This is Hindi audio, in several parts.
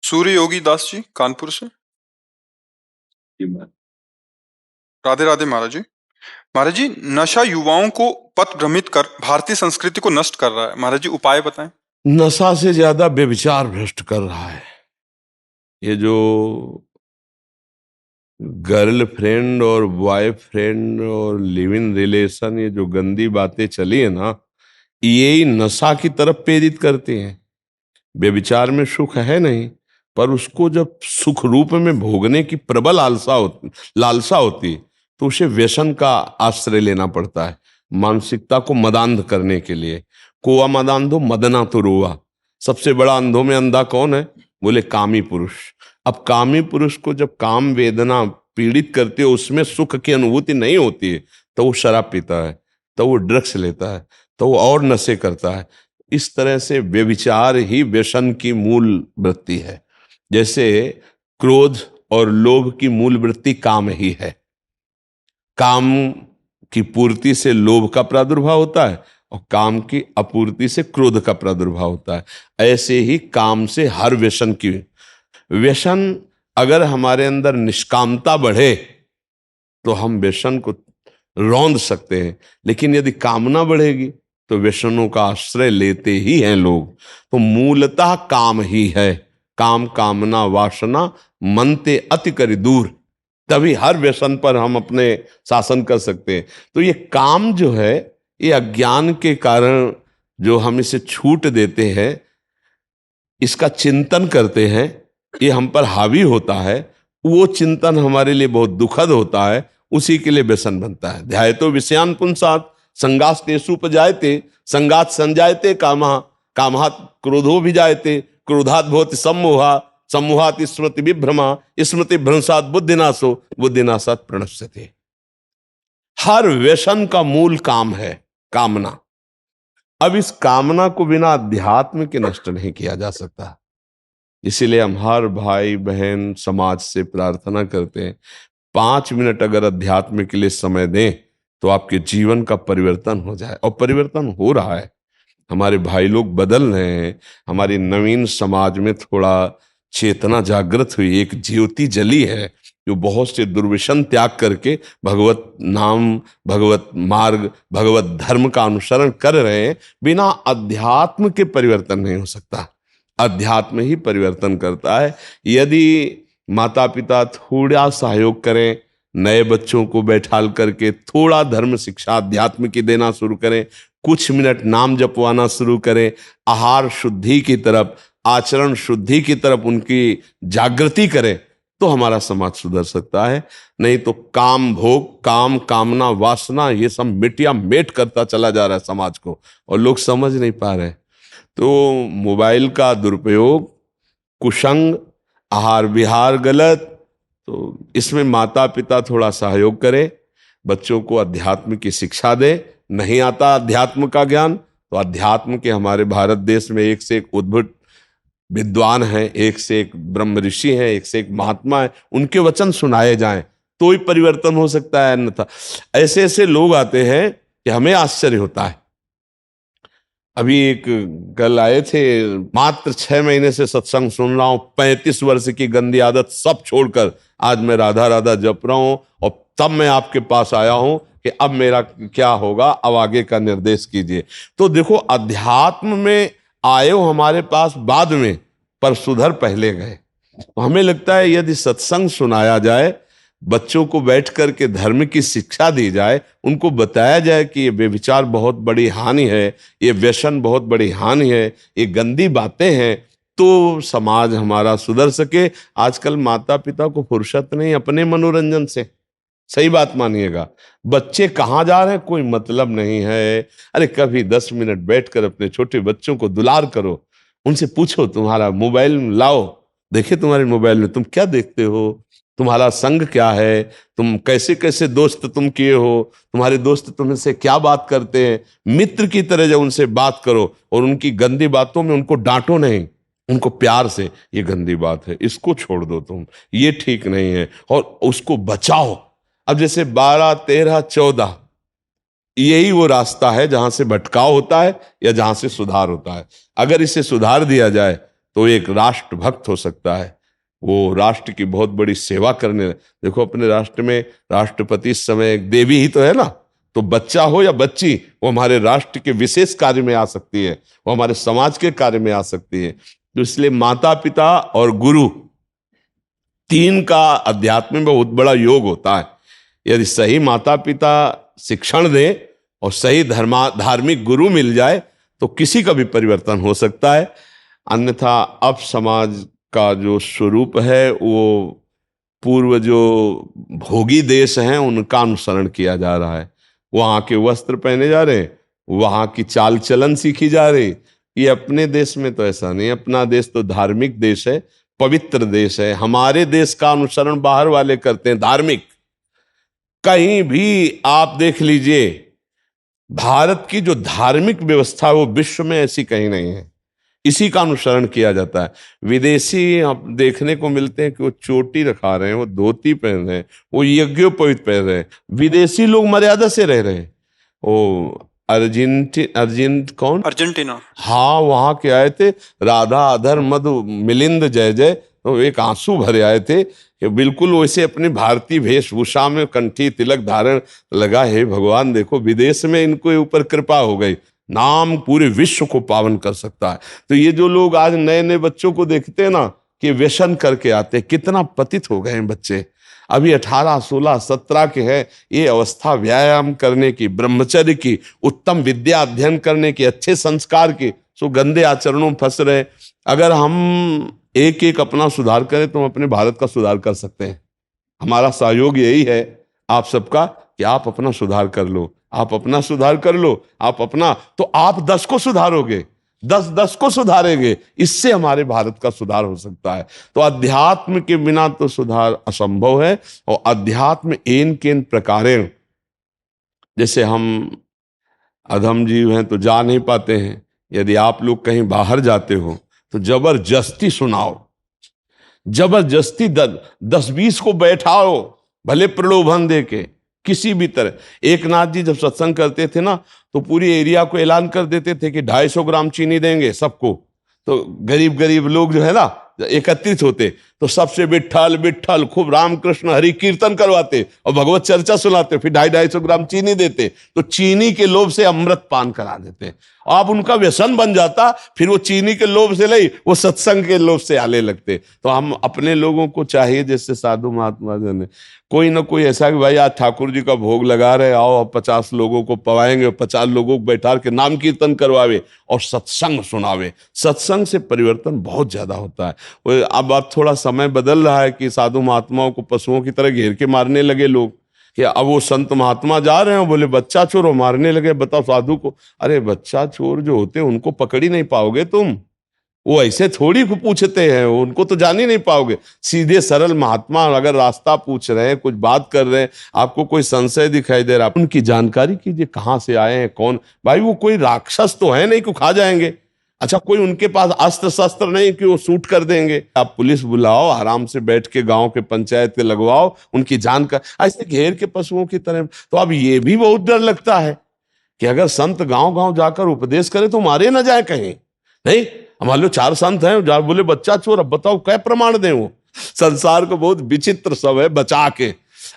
सूर्य योगी दास जी कानपुर से। जी महाराज। राधे राधे महाराज जी। महाराज जी, नशा युवाओं को पथ भ्रमित कर भारतीय संस्कृति को नष्ट कर रहा है। महाराज जी, उपाय बताएं। नशा से ज्यादा व्यभिचार भ्रष्ट कर रहा है। ये जो गर्लफ्रेंड और बॉयफ्रेंड और लिव इन रिलेशन, ये जो गंदी बातें चली है ना, यही नशा की तरफ प्रेरित करते हैं। व्यभिचार में सुख है नहीं, पर उसको जब सुख रूप में भोगने की प्रबल लालसा होती है, तो उसे व्यसन का आश्रय लेना पड़ता है, मानसिकता को मदांध करने के लिए। कोआ मदांधो मदना तो रोआ। सबसे बड़ा अंधों में अंधा कौन है? बोले कामी पुरुष। अब कामी पुरुष को जब काम वेदना पीड़ित करती है, उसमें सुख की अनुभूति नहीं होती है, तो वो शराब पीता है, तो वो ड्रग्स लेता है, तो वो और नशे करता है। इस तरह से व्यभिचार ही व्यसन की मूल वृत्ति है। जैसे क्रोध और लोभ की मूल वृत्ति काम ही है। काम की पूर्ति से लोभ का प्रादुर्भाव होता है और काम की अपूर्ति से क्रोध का प्रादुर्भाव होता है। ऐसे ही काम से हर व्यसन अगर हमारे अंदर निष्कामता बढ़े तो हम व्यसन को रौंद सकते हैं, लेकिन यदि कामना बढ़ेगी तो व्यसनों का आश्रय लेते ही हैं लोग। तो मूलतः काम ही है। काम कामना वासना मनते अति करि दूर, तभी हर व्यसन पर हम अपने शासन कर सकते हैं। तो ये काम जो है, ये अज्ञान के कारण जो हम इसे छूट देते हैं, इसका चिंतन करते हैं, ये हम पर हावी होता है, वो चिंतन हमारे लिए बहुत दुखद होता है, उसी के लिए व्यसन बनता है। ध्यायतो विषयान पुंसात् संगास्तेषु उपजायते, संगात् संजायते कामः, कामात् क्रोधो विजायते, क्रोधात् भवति सम्मोहः, सम्मोहात् स्मृति विभ्रमा, स्मृति भ्रंशात् बुद्धिनाशो, बुद्धिनाशात् प्रणश्यते। हर व्यसन का मूल काम है कामना। अब इस कामना को बिना अध्यात्म के नष्ट नहीं किया जा सकता। इसीलिए हम हर भाई बहन समाज से प्रार्थना करते हैं, 5 मिनट अगर अध्यात्म के लिए समय दें तो आपके जीवन का परिवर्तन हो जाए। और परिवर्तन हो रहा है, हमारे भाई लोग बदल रहे हैं। हमारी नवीन समाज में थोड़ा चेतना जागृत हुई, एक ज्योति जली है जो बहुत से दुर्व्यसन त्याग करके भगवत नाम, भगवत मार्ग, भगवत धर्म का अनुसरण कर रहे हैं। बिना अध्यात्म के परिवर्तन नहीं हो सकता। अध्यात्म ही परिवर्तन करता है। यदि माता पिता थोड़ा सहयोग करें, नए बच्चों को बैठाल करके थोड़ा धर्म शिक्षा अध्यात्म की देना शुरू करें, कुछ मिनट नाम जपवाना शुरू करें, आहार शुद्धि की तरफ, आचरण शुद्धि की तरफ उनकी जागृति करें, तो हमारा समाज सुधर सकता है। नहीं तो काम भोग, काम कामना वासना, ये सब मिटिया मेट करता चला जा रहा है समाज को, और लोग समझ नहीं पा रहे। तो मोबाइल का दुरुपयोग, कुसंग, आहार विहार गलत, तो इसमें माता पिता थोड़ा सहयोग करें, बच्चों को अध्यात्म की शिक्षा दें। नहीं आता अध्यात्म का ज्ञान, तो अध्यात्म के हमारे भारत देश में एक से एक उद्भट विद्वान हैं, एक से एक ब्रह्म ऋषि हैं, एक से एक महात्मा है, उनके वचन सुनाए जाएं तो ही परिवर्तन हो सकता है। अन्यथा ऐसे ऐसे लोग आते हैं कि हमें आश्चर्य होता है। अभी एक कल आए थे, मात्र 6 महीने से सत्संग सुन रहा हूं, 35 वर्ष की गंदी आदत सब छोड़कर आज मैं राधा राधा जप रहा हूं, और तब मैं आपके पास आया हूं कि अब मेरा क्या होगा, अब आगे का निर्देश कीजिए। तो देखो, अध्यात्म में आए हो हमारे पास बाद में, पर सुधर पहले गए। तो हमें लगता है यदि सत्संग सुनाया जाए, बच्चों को बैठ करके धर्म की शिक्षा दी जाए, उनको बताया जाए कि ये व्यभिचार बहुत बड़ी हानि है, ये व्यसन बहुत बड़ी हानि है, ये गंदी बातें हैं, तो समाज हमारा सुधर सके। आजकल माता पिता को फुर्सत नहीं अपने मनोरंजन से, सही बात मानिएगा। बच्चे कहाँ जा रहे हैं कोई मतलब नहीं है। अरे कभी 10 मिनट बैठकर अपने छोटे बच्चों को दुलार करो, उनसे पूछो, तुम्हारा मोबाइल लाओ, देखिए तुम्हारे मोबाइल में तुम क्या देखते हो, तुम्हारा संग क्या है, तुम कैसे कैसे दोस्त तुम किए हो, तुम्हारे दोस्त तुमसे क्या बात करते हैं। मित्र की तरह जब उनसे बात करो, और उनकी गंदी बातों में उनको डांटो नहीं, उनको प्यार से, ये गंदी बात है, इसको छोड़ दो तुम, ये ठीक नहीं है, और उसको बचाओ। अब जैसे 12, 13, 14 यही वो रास्ता है जहां से भटकाव होता है या जहां से सुधार होता है। अगर इसे सुधार दिया जाए तो एक राष्ट्रभक्त हो सकता है, वो राष्ट्र की बहुत बड़ी सेवा करने। देखो अपने राष्ट्र में राष्ट्रपति इस समय एक देवी ही तो है ना, तो बच्चा हो या बच्ची, वो हमारे राष्ट्र के विशेष कार्य में आ सकती है, वो हमारे समाज के कार्य में आ सकती है। तो इसलिए माता पिता और गुरु, तीन का अध्यात्म में बहुत बड़ा योग होता है। यदि सही माता पिता शिक्षण दें और सही धार्मिक गुरु मिल जाए तो किसी का भी परिवर्तन हो सकता है। अन्यथा अब समाज का जो स्वरूप है वो पूर्व जो भोगी देश हैं उनका अनुसरण किया जा रहा है। वहाँ के वस्त्र पहने जा रहे हैं, वहाँ की चाल चलन सीखी जा रही। ये अपने देश में तो ऐसा नहीं। अपना देश तो धार्मिक देश है, पवित्र देश है। हमारे देश का अनुसरण बाहर वाले करते हैं धार्मिक। कहीं भी आप देख लीजिए, भारत की जो धार्मिक व्यवस्था है वो विश्व में ऐसी कहीं नहीं है, इसी का अनुसरण किया जाता है। विदेशी आप देखने को मिलते हैं कि वो चोटी रखा रहे हैं, वो धोती पहन रहे हैं, वो यज्ञोपवीत पहन रहे हैं। विदेशी लोग मर्यादा से रह रहे हैं। वो अर्जेंटीना, हाँ, वहां के आए थे, राधा अधर मधु मिलिंद जय जय, तो एक आंसू भरे आए थे कि बिल्कुल वैसे अपनी भारतीय वेशभूषा में कंठी तिलक धारण लगा है। भगवान देखो विदेश में इनको ऊपर कृपा हो गई, नाम पूरे विश्व को पावन कर सकता है। तो ये जो लोग आज नए नए बच्चों को देखते हैं ना कि व्यसन करके आते, कितना पतित हो गए हैं बच्चे। अभी 18, 16, 17 के हैं। ये अवस्था व्यायाम करने की, ब्रह्मचर्य की, उत्तम विद्या अध्ययन करने की, अच्छे संस्कार की, सो गंदे आचरणों में फंस रहे। अगर हम एक एक अपना सुधार करें तो हम अपने भारत का सुधार कर सकते हैं। हमारा सहयोग यही है आप सबका कि आप अपना सुधार कर लो, आप अपना सुधार कर लो, आप अपना, तो आप 10 को सुधारोगे, 10 को सुधारेंगे, इससे हमारे भारत का सुधार हो सकता है। तो अध्यात्म के बिना तो सुधार असंभव है। और अध्यात्म एन केन प्रकारेण, जैसे हम अधम जीव हैं तो जा नहीं पाते हैं। यदि आप लोग कहीं बाहर जाते हो तो जबरदस्ती सुनाओ, जबरदस्ती 10-20 को बैठाओ, भले प्रलोभन दे के, किसी भी तरह। एक नाथ जी जब सत्संग करते थे ना तो पूरी एरिया को ऐलान कर देते थे कि 250 ग्राम चीनी देंगे सबको। तो गरीब गरीब लोग जो है ना एकत्रित होते, तो सबसे विट्ठल विट्ठल खूब रामकृष्ण हरि कीर्तन करवाते और भगवत चर्चा सुनाते, फिर 250 ग्राम चीनी देते। तो चीनी के लोभ से अमृत पान करा देते। अब उनका व्यसन बन जाता, फिर वो चीनी के लोभ से नहीं, वो सत्संग के लोभ से आने लगते। तो हम अपने लोगों को चाहिए, जैसे साधु महात्मा जन ने, कोई ना कोई ऐसा कि भाई आज ठाकुर जी का भोग लगा रहे, आओ 50 लोगों को पवाएंगे, 50 लोगों को बैठा के नाम कीर्तन करवावे और सत्संग सुनावे। सत्संग से परिवर्तन बहुत ज्यादा होता है। अब थोड़ा समय बदल रहा है कि साधु महात्माओं को पशुओं की तरह घेर के मारने लगे लोग, कि अब वो संत महात्मा जा रहे हैं, बोले बच्चा चोर, मारने लगे। बताओ साधु को, अरे बच्चा चोर जो होते हैं उनको पकड़ ही नहीं पाओगे तुम, वो ऐसे थोड़ी पूछते हैं, उनको तो जान ही नहीं पाओगे। सीधे सरल महात्मा अगर रास्ता पूछ रहे हैं, कुछ बात कर रहे हैं, आपको कोई संशय दिखाई दे रहा है, उनकी जानकारी कीजिए, कहाँ से आए हैं, कौन। भाई वो कोई राक्षस तो है नहीं कि खा जाएंगे। अच्छा, कोई उनके पास अस्त्र शस्त्र नहीं कि वो शूट कर देंगे। आप पुलिस बुलाओ, आराम से बैठ के गांव के पंचायत के लगवाओ, उनकी जान का ऐसे घेर के पशुओं की तरह। तो अब ये भी बहुत डर लगता है कि अगर संत गांव गांव जाकर उपदेश करे तो मारे ना जाए कहीं। नहीं, मान लो 4 संत हैं, बोले बच्चा चोर, अब बताओ क्या प्रमाण दें। वो संसार को बहुत विचित्र सब है, बचा के,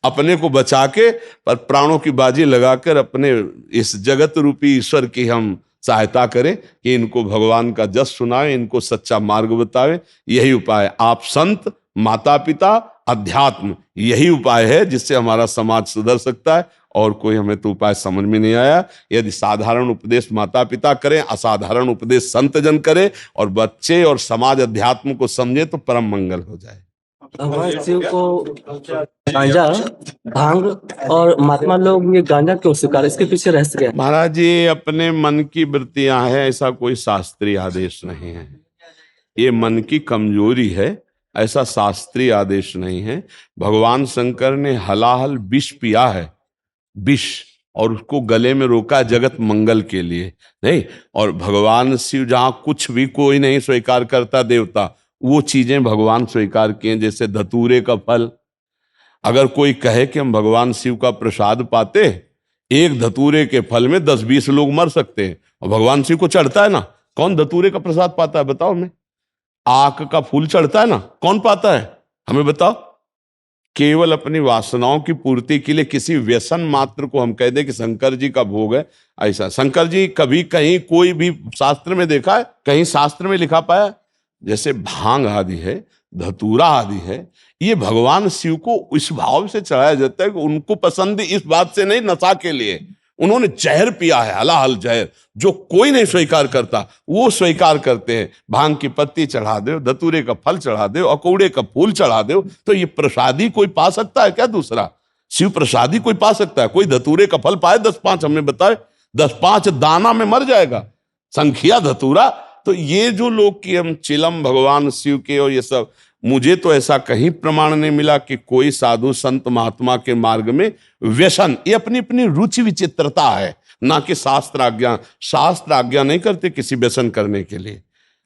अपने को बचा के, पर प्राणों की बाजी लगाकर अपने इस जगत रूपी ईश्वर की हम सहायता करें कि इनको भगवान का जस सुनाए, इनको सच्चा मार्ग बतावे। यही उपाय, आप संत, माता पिता, अध्यात्म, यही उपाय है जिससे हमारा समाज सुधर सकता है। और कोई हमें तो उपाय समझ में नहीं आया। यदि साधारण उपदेश माता पिता करें, असाधारण उपदेश संत जन करें, और बच्चे और समाज अध्यात्म को समझे तो परम मंगल हो जाए। भगवान शिव को गांजा, भांग और महात्मा लोग ये गांजा क्यों स्वीकार, इसके पीछे रहस्य क्या है? महाराज जी, अपने मन की वृत्तियां हैं, ऐसा कोई शास्त्रीय आदेश नहीं है। ये मन की कमजोरी है, ऐसा शास्त्रीय आदेश नहीं है। भगवान शंकर ने हलाहल विष पिया है, विष, और उसको गले में रोका जगत मंगल के लिए नहीं। और भगवान शिव जहां कुछ भी कोई नहीं स्वीकार करता देवता, वो चीजें भगवान स्वीकार किए। जैसे धतूरे का फल, अगर कोई कहे कि हम भगवान शिव का प्रसाद पाते, एक धतूरे के फल में 10-20 लोग मर सकते हैं, और भगवान शिव को चढ़ता है ना। कौन धतूरे का प्रसाद पाता है बताओ मैं? आक का फूल चढ़ता है ना, कौन पाता है? हमें बताओ। केवल अपनी वासनाओं की पूर्ति के लिए किसी व्यसन मात्र को हम कह दे कि शंकर जी का भोग है, ऐसा शंकर जी कभी कहीं कोई भी शास्त्र में देखा है? कहीं शास्त्र में लिखा पाया? जैसे भांग आदि है, धतूरा आदि है, ये भगवान शिव को इस भाव से चढ़ाया जाता है कि उनको पसंद इस बात से नहीं, नशा के लिए। उन्होंने जहर पिया है, हलाहल जहर, जो कोई नहीं स्वीकार करता, वो स्वीकार करते हैं। भांग की पत्ती चढ़ा दो, धतूरे का फल चढ़ा दो, अकौड़े का फूल चढ़ा दो, तो ये प्रसादी कोई पा सकता है क्या? दूसरा शिव प्रसादी कोई पा सकता है? कोई धतूरे का फल पाए 10-5? हमने बताए 10-5 दाना में मर जाएगा, संखिया धतूरा। तो ये जो लोग कि हम चिलम भगवान शिव के और ये सब, मुझे तो ऐसा कहीं प्रमाण नहीं मिला कि कोई साधु संत महात्मा के मार्ग में व्यसन, ये अपनी अपनी रुचि विचित्रता है, ना कि शास्त्र आज्ञा। शास्त्र आज्ञा नहीं करते किसी व्यसन करने के लिए।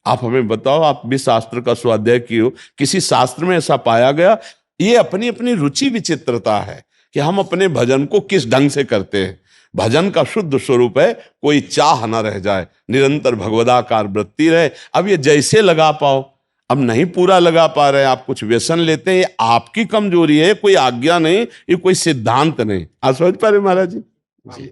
आप हमें बताओ, आप भी शास्त्र का स्वाध्याय किए हो, किसी शास्त्र में ऐसा पाया गया? ये अपनी अपनी रुचि विचित्रता है कि हम अपने भजन को किस ढंग से करते हैं। भजन का शुद्ध स्वरूप है कोई चाह न रह जाए, निरंतर भगवदाकार वृत्ति रहे। अब ये जैसे लगा पाओ, अब नहीं पूरा लगा पा रहे, आप कुछ व्यसन लेते हैं, ये आपकी कमजोरी है, कोई आज्ञा नहीं, ये कोई सिद्धांत नहीं। आप समझ पा रहे महाराज जी?